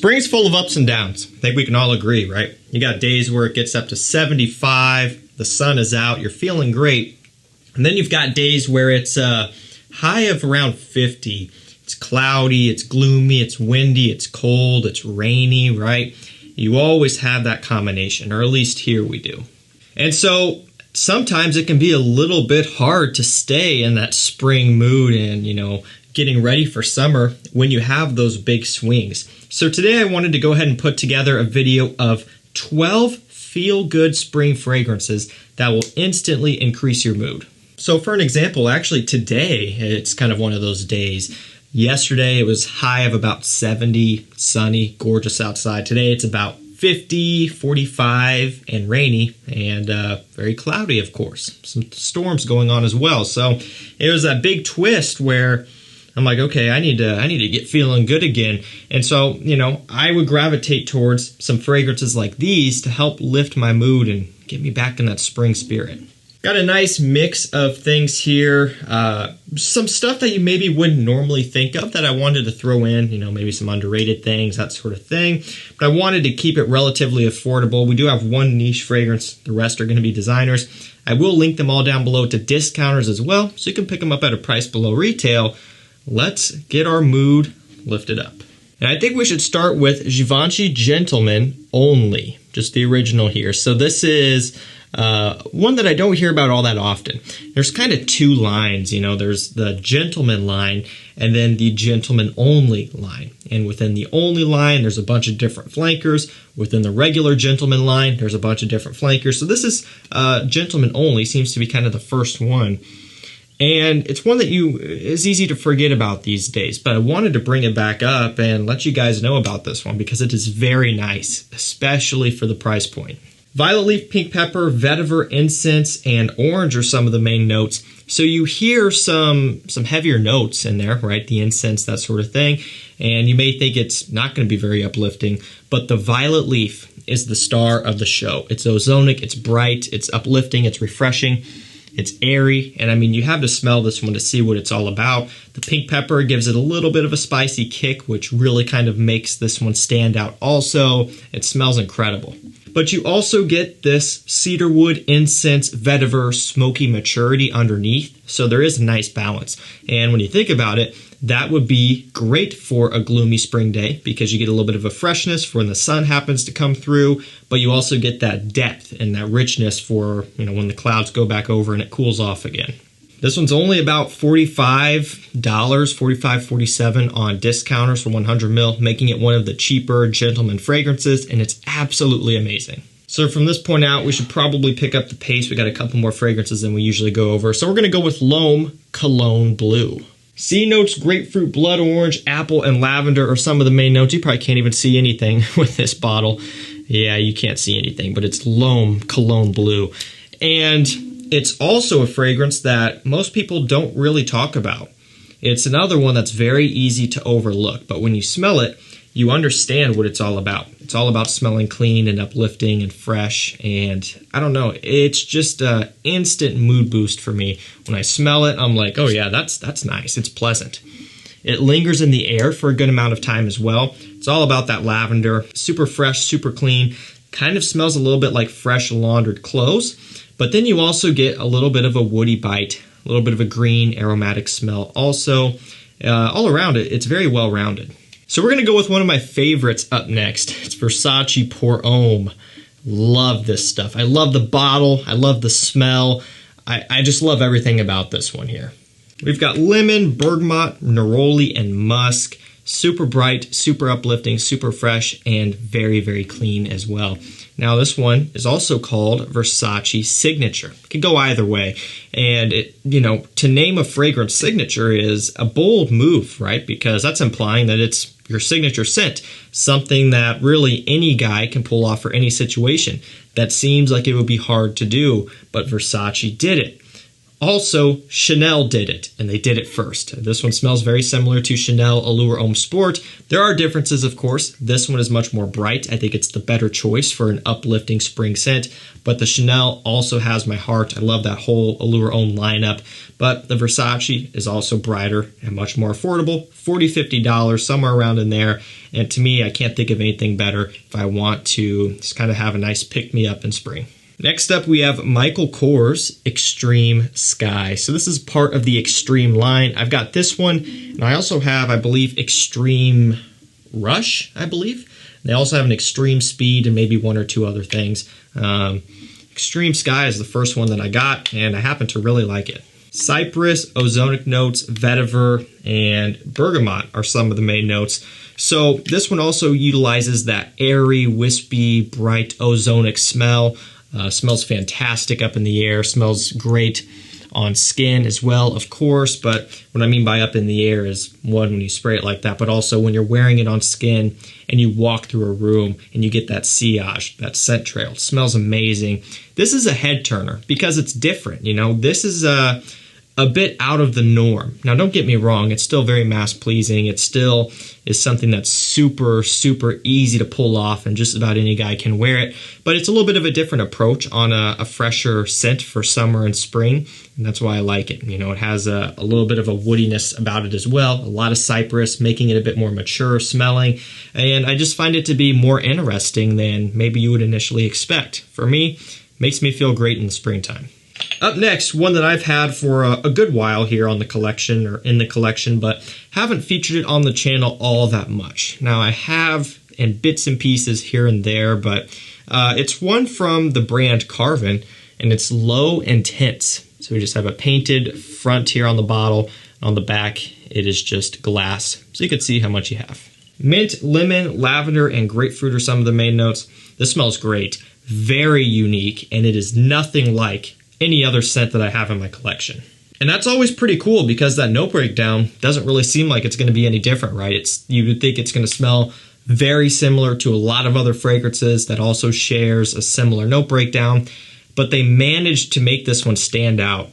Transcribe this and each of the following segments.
Spring's full of ups and downs. I think we can all agree, right? You got days where it gets up to 75, the sun is out, you're feeling great. And then you've got days where it's a high of around 50. It's cloudy, it's gloomy, it's windy, it's cold, it's rainy, right? You always have that combination, or at least here we do. And so sometimes it can be a little bit hard to stay in that spring mood and, getting ready for summer when you have those big swings. So today I wanted to go ahead and put together a video of 12 feel-good spring fragrances that will instantly increase your mood. So for an example, actually today, it's kind of one of those days. Yesterday it was high of about 70, sunny, gorgeous outside. Today it's about 50, 45, and rainy, and very cloudy, of course. Some storms going on as well. So it was that big twist where I'm like, okay, I need to get feeling good again. And so, I would gravitate towards some fragrances like these to help lift my mood and get me back in that spring spirit. Got a nice mix of things here. Some stuff that you maybe wouldn't normally think of that I wanted to throw in, maybe some underrated things, that sort of thing. But I wanted to keep it relatively affordable. We do have one niche fragrance. The rest are going to be designers. I will link them all down below to discounters as well, so you can pick them up at a price below retail. Let's get our mood lifted up. And I think we should start with Givenchy Gentleman Only, just the original here. So this is one that I don't hear about all that often. There's kind of two lines, there's the Gentleman line and then the Gentleman Only line. And within the Only line, there's a bunch of different flankers. Within the regular Gentleman line, there's a bunch of different flankers. So this is Gentleman Only, seems to be kind of the first one. And it's one that is easy to forget about these days, but I wanted to bring it back up and let you guys know about this one because it is very nice, especially for the price point. Violet leaf, pink pepper, vetiver, incense, and orange are some of the main notes. So you hear some heavier notes in there, right? The incense, that sort of thing. And you may think it's not going to be very uplifting, but the violet leaf is the star of the show. It's ozonic, it's bright, it's uplifting, it's refreshing. It's airy, and I mean, you have to smell this one to see what it's all about. The pink pepper gives it a little bit of a spicy kick, which really kind of makes this one stand out also. It smells incredible. But you also get this cedarwood, incense, vetiver, smoky maturity underneath, so there is a nice balance. And when you think about it, that would be great for a gloomy spring day because you get a little bit of a freshness for when the sun happens to come through, but you also get that depth and that richness for, when the clouds go back over and it cools off again. This one's only about $45, $47 on discounters for 100 ml, making it one of the cheaper gentleman fragrances, and it's absolutely amazing. So from this point out, we should probably pick up the pace. We got a couple more fragrances than we usually go over. So we're going to go with L'Homme Cologne Blue. C notes, grapefruit, blood orange, apple, and lavender are some of the main notes. You probably can't even see anything with this bottle. Yeah, you can't see anything, but it's L'Homme Cologne Blue. And it's also a fragrance that most people don't really talk about. It's another one that's very easy to overlook, but when you smell it, you understand what it's all about. It's all about smelling clean and uplifting and fresh, and I don't know, it's just an instant mood boost for me. When I smell it, I'm like, oh yeah, that's nice, it's pleasant. It lingers in the air for a good amount of time as well. It's all about that lavender, super fresh, super clean, kind of smells a little bit like fresh laundered clothes, but then you also get a little bit of a woody bite, a little bit of a green aromatic smell also. All around it, it's very well rounded. So we're going to go with one of my favorites up next. It's Versace Pour Homme. Love this stuff. I love the bottle. I love the smell. I just love everything about this one here. We've got lemon, bergamot, neroli, and musk. Super bright, super uplifting, super fresh, and very, very clean as well. Now this one is also called Versace Signature. It can go either way. And to name a fragrance signature is a bold move, right? Because that's implying that it's your signature scent, something that really any guy can pull off for any situation. That seems like it would be hard to do, but Versace did it. Also, Chanel did it, and they did it first. This one smells very similar to Chanel Allure Homme Sport. There are differences, of course. This one is much more bright. I think it's the better choice for an uplifting spring scent, but the Chanel also has my heart. I love that whole Allure Homme lineup, but the Versace is also brighter and much more affordable. $40, $50, somewhere around in there. And to me, I can't think of anything better if I want to just kind of have a nice pick-me-up in spring. Next up, we have Michael Kors Extreme Sky. So this is part of the Extreme line. I've got this one, and I also have, I believe, Extreme Rush, I believe. They also have an Extreme Speed and maybe one or two other things. Extreme Sky is the first one that I got, and I happen to really like it. Cypress, ozonic notes, vetiver, and bergamot are some of the main notes. So this one also utilizes that airy, wispy, bright ozonic smell. Smells fantastic up in the air, smells great on skin as well, of course, but what I mean by up in the air is, one, when you spray it like that, but also when you're wearing it on skin and you walk through a room and you get that sillage, that scent trail. It smells amazing. This is a head turner because it's different, you know. This is a bit out of the norm. Now, don't get me wrong, it's still very mass-pleasing. It still is something that's super, super easy to pull off, and just about any guy can wear it. But it's a little bit of a different approach on a fresher scent for summer and spring, and that's why I like it. You know, it has a little bit of a woodiness about it as well, a lot of cypress, making it a bit more mature smelling, and I just find it to be more interesting than maybe you would initially expect. For me, makes me feel great in the springtime. Up next, one that I've had for a good while here on the collection, or in the collection, but haven't featured it on the channel all that much. Now, I have in bits and pieces here and there, but it's one from the brand CARVEN, and it's Low Intense. So we just have a painted front here on the bottle. On the back, it is just glass, so you can see how much you have. Mint, lemon, lavender, and grapefruit are some of the main notes. This smells great, very unique, and it is nothing like any other scent that I have in my collection. And that's always pretty cool because that note breakdown doesn't really seem like it's going to be any different, right? You would think it's going to smell very similar to a lot of other fragrances that also shares a similar note breakdown, but they managed to make this one stand out.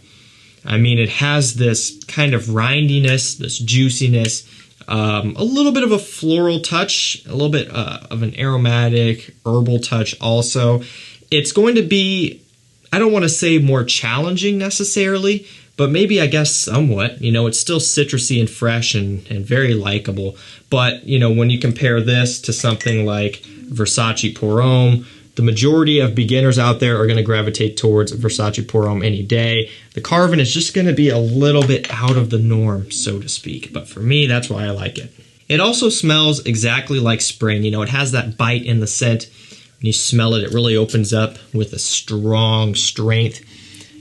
I mean, it has this kind of rindiness, this juiciness, a little bit of a floral touch, a little bit of an aromatic, herbal touch also. It's going to be, I don't want to say more challenging necessarily, but maybe I guess somewhat. You know, it's still citrusy and fresh and very likable. But, you know, when you compare this to something like Versace Pour Homme, the majority of beginners out there are going to gravitate towards Versace Pour Homme any day. The CARVEN is just going to be a little bit out of the norm, so to speak. But for me, that's why I like it. It also smells exactly like spring. You know, it has that bite in the scent. When you smell it, it really opens up with a strong strength,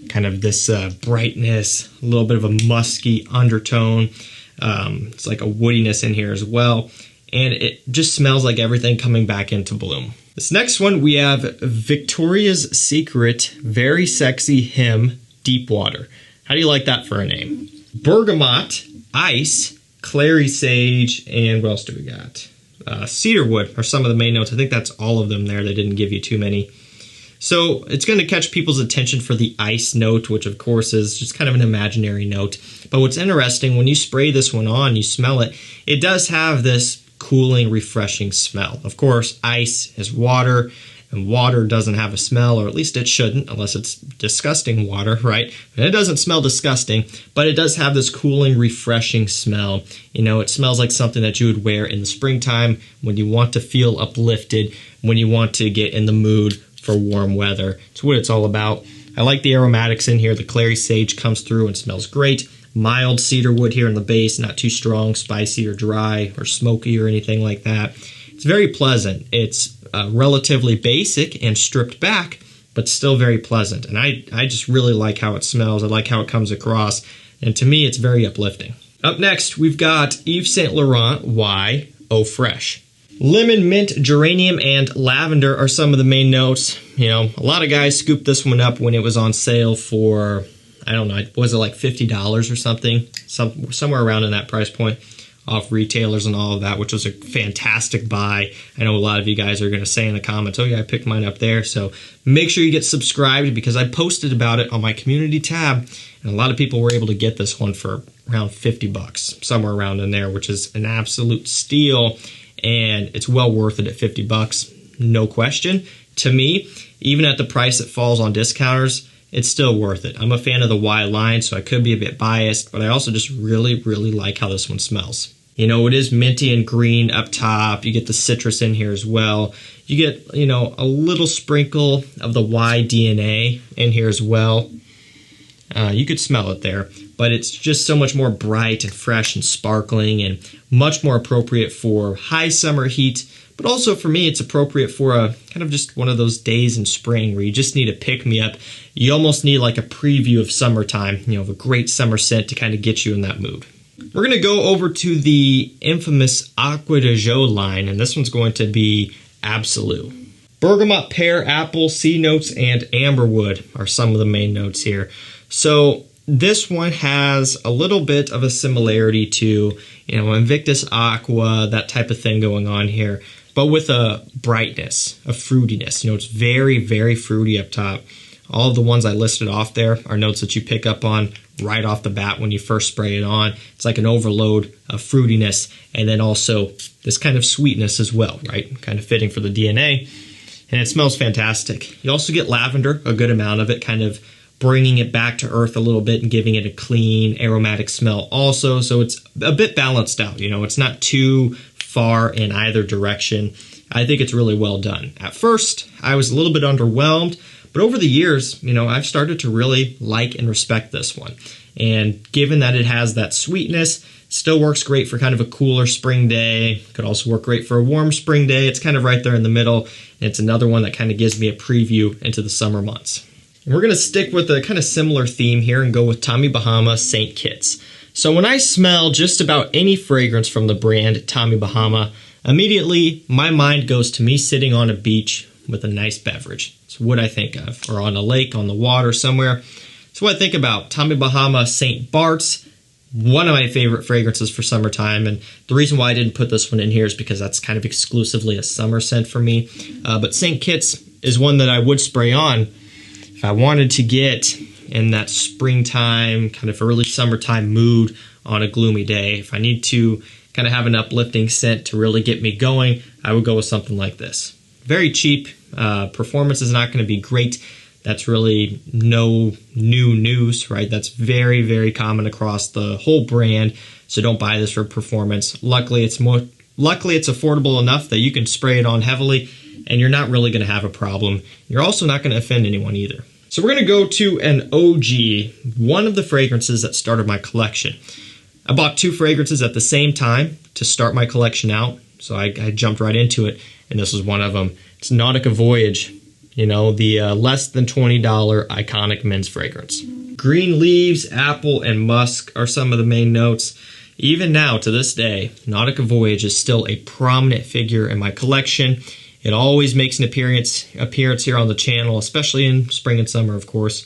kind of this brightness, a little bit of a musky undertone. It's like a woodiness in here as well. And it just smells like everything coming back into bloom. This next one, we have Victoria's Secret Very Sexy HOMME Deepwater. How do you like that for a name? Bergamot, ice, clary sage, and what else do we got? Cedarwood are some of the main notes. I think that's all of them there. They didn't give you too many. So it's going to catch people's attention for the ice note, which of course is just kind of an imaginary note. But what's interesting, when you spray this one on, you smell it, it does have this cooling, refreshing smell. Of course, ice is water, and water doesn't have a smell, or at least it shouldn't, unless it's disgusting water, right? And it doesn't smell disgusting, but it does have this cooling, refreshing smell. You know, it smells like something that you would wear in the springtime when you want to feel uplifted, when you want to get in the mood for warm weather. It's what it's all about. I like the aromatics in here. The clary sage comes through and smells great. Mild cedarwood here in the base, not too strong, spicy or dry or smoky or anything like that. It's very pleasant. It's relatively basic and stripped back, but still very pleasant. And I just really like how it smells. I like how it comes across. And to me, it's very uplifting. Up next, we've got Yves Saint Laurent Y Eau Fraiche. Lemon, mint, geranium, and lavender are some of the main notes. You know, a lot of guys scooped this one up when it was on sale for, I don't know, was it like $50 or something? Somewhere around in that price point off retailers and all of that, which was a fantastic buy. I know a lot of you guys are going to say in the comments, oh yeah, I picked mine up there. So make sure you get subscribed because I posted about it on my community tab, and a lot of people were able to get this one for around 50 bucks, somewhere around in there, which is an absolute steal, and it's well worth it at 50 bucks, no question. To me, even at the price it falls on discounters, it's still worth it. I'm a fan of the Y line, so I could be a bit biased, but I also just really, really like how this one smells. You know, it is minty and green up top. You get the citrus in here as well. You get, you know, a little sprinkle of the Y DNA in here as well. You could smell it there, but it's just so much more bright and fresh and sparkling and much more appropriate for high summer heat. But also for me, it's appropriate for a kind of just one of those days in spring where you just need a pick-me-up. You almost need like a preview of summertime, you know, of a great summer scent to kind of get you in that mood. We're going to go over to the infamous Acqua di Gio line, and this one's going to be Absolu. Bergamot, pear, apple, sea notes, and amberwood are some of the main notes here. So this one has a little bit of a similarity to, you know, Invictus Aqua, that type of thing going on here, but with a brightness, a fruitiness. You know, it's very, very fruity up top. All of the ones I listed off there are notes that you pick up on right off the bat when you first spray it on. It's like an overload of fruitiness, and then also this kind of sweetness as well, right? Kind of fitting for the DNA, and it smells fantastic. You also get lavender, a good amount of it, kind of bringing it back to earth a little bit and giving it a clean, aromatic smell also. So it's a bit balanced out, you know, it's not too far in either direction. I think it's really well done. At first, I was a little bit underwhelmed, but over the years, you know, I've started to really like and respect this one. And given that it has that sweetness, still works great for kind of a cooler spring day. Could also work great for a warm spring day. It's kind of right there in the middle. And it's another one that kind of gives me a preview into the summer months. We're going to stick with a kind of similar theme here and go with Tommy Bahama St. Kitts. So when I smell just about any fragrance from the brand Tommy Bahama, immediately my mind goes to me sitting on a beach with a nice beverage. It's what I think of, or on a lake, on the water somewhere. It's what I think about. Tommy Bahama St. Bart's, one of my favorite fragrances for summertime, and the reason why I didn't put this one in here is because that's kind of exclusively a summer scent for me. But St. Kitts is one that I would spray on if I wanted to get in that springtime, kind of early summertime mood on a gloomy day. If I need to kind of have an uplifting scent to really get me going, I would go with something like this. Very cheap. Performance is not going to be great. That's really no new news, right? That's very, very common across the whole brand. So don't buy this for performance. Luckily, it's affordable enough that you can spray it on heavily, and you're not really going to have a problem. You're also not going to offend anyone either. So we're going to go to an OG, one of the fragrances that started my collection. I bought two fragrances at the same time to start my collection out, so I jumped right into it, and this was one of them. It's Nautica Voyage, you know, the less than $20 iconic men's fragrance. Green leaves, apple, and musk are some of the main notes. Even now, to this day, Nautica Voyage is still a prominent figure in my collection. It always makes an appearance here on the channel, especially in spring and summer, of course.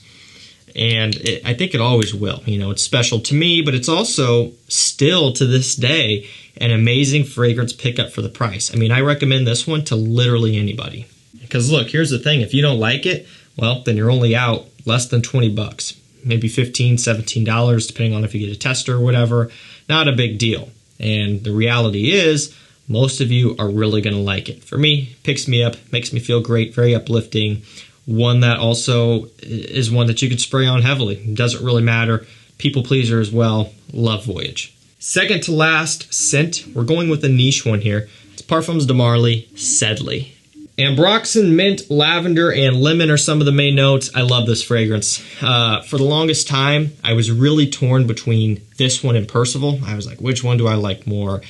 And I think it always will. You know, it's special to me, but it's also still to this day an amazing fragrance pickup for the price. I mean, I recommend this one to literally anybody. Because look, here's the thing. If you don't like it, well, then you're only out less than 20 bucks. Maybe $15, $17, depending on if you get a tester or whatever. Not a big deal. And the reality is, most of you are really going to like it. For me, picks me up, makes me feel great, very uplifting. One that also is one that you could spray on heavily. It doesn't really matter. People pleaser as well. Love Voyage. Second to last scent, we're going with a niche one here. It's Parfums de Marly, Sedley. Ambroxan, mint, lavender, and lemon are some of the main notes. I love this fragrance. For the longest time, I was really torn between this one and Percival. I was like, which one do I like more?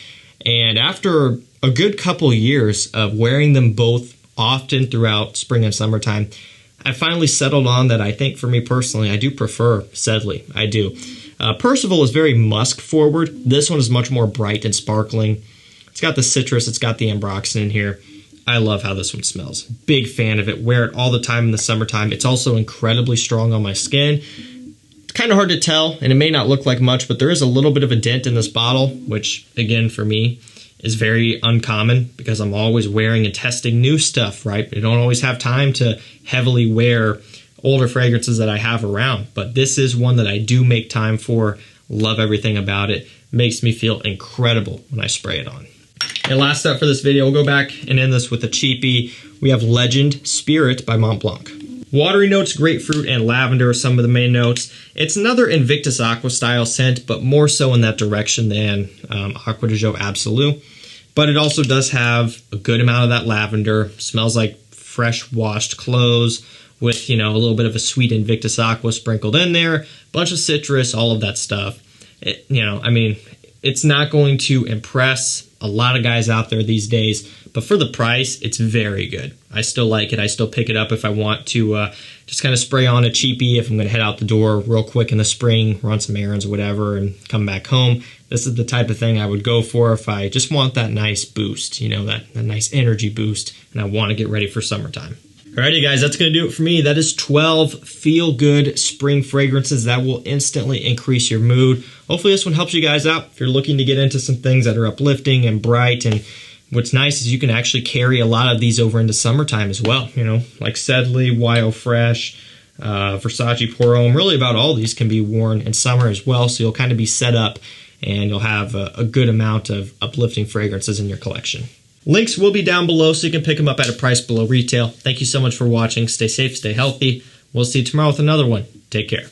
And after a good couple years of wearing them both often throughout spring and summertime, I finally settled on that. I think for me personally, I do prefer Sedley. I do. Percival is very musk forward. This one is much more bright and sparkling. It's got the citrus, it's got the ambroxan in here. I love how this one smells. Big fan of it. Wear it all the time in the summertime. It's also incredibly strong on my skin. kind of hard to tell, and it may not look like much, but there is a little bit of a dent in this bottle, which, again, for me, is very uncommon because I'm always wearing and testing new stuff, right? I don't always have time to heavily wear older fragrances that I have around, but this is one that I do make time for. Love everything about it. Makes me feel incredible when I spray it on. And last up for this video, we'll go back and end this with a cheapie. We have Legend Spirit by Montblanc. Watery notes, grapefruit, and lavender are some of the main notes. It's another Invictus Aqua style scent, but more so in that direction than Aqua de Joe Absolu. But it also does have a good amount of that lavender. Smells like fresh washed clothes with, you know, a little bit of a sweet Invictus Aqua sprinkled in there. Bunch of citrus, all of that stuff. It's not going to impress a lot of guys out there these days, but for the price, it's very good. I still like it. I still pick it up if I want to just kind of spray on a cheapie if I'm going to head out the door real quick in the spring, run some errands or whatever, and come back home. This is the type of thing I would go for if I just want that nice boost, you know, that nice energy boost, and I want to get ready for summertime. Alrighty guys, that's going to do it for me. That is 12 feel-good spring fragrances that will instantly increase your mood. Hopefully this one helps you guys out if you're looking to get into some things that are uplifting and bright. And what's nice is you can actually carry a lot of these over into summertime as well. You know, like Sedley, YO Fresh, Versace Pour Homme. Really about all these can be worn in summer as well. So you'll kind of be set up and you'll have a good amount of uplifting fragrances in your collection. Links will be down below so you can pick them up at a price below retail. Thank you so much for watching. Stay safe, stay healthy. We'll see you tomorrow with another one. Take care.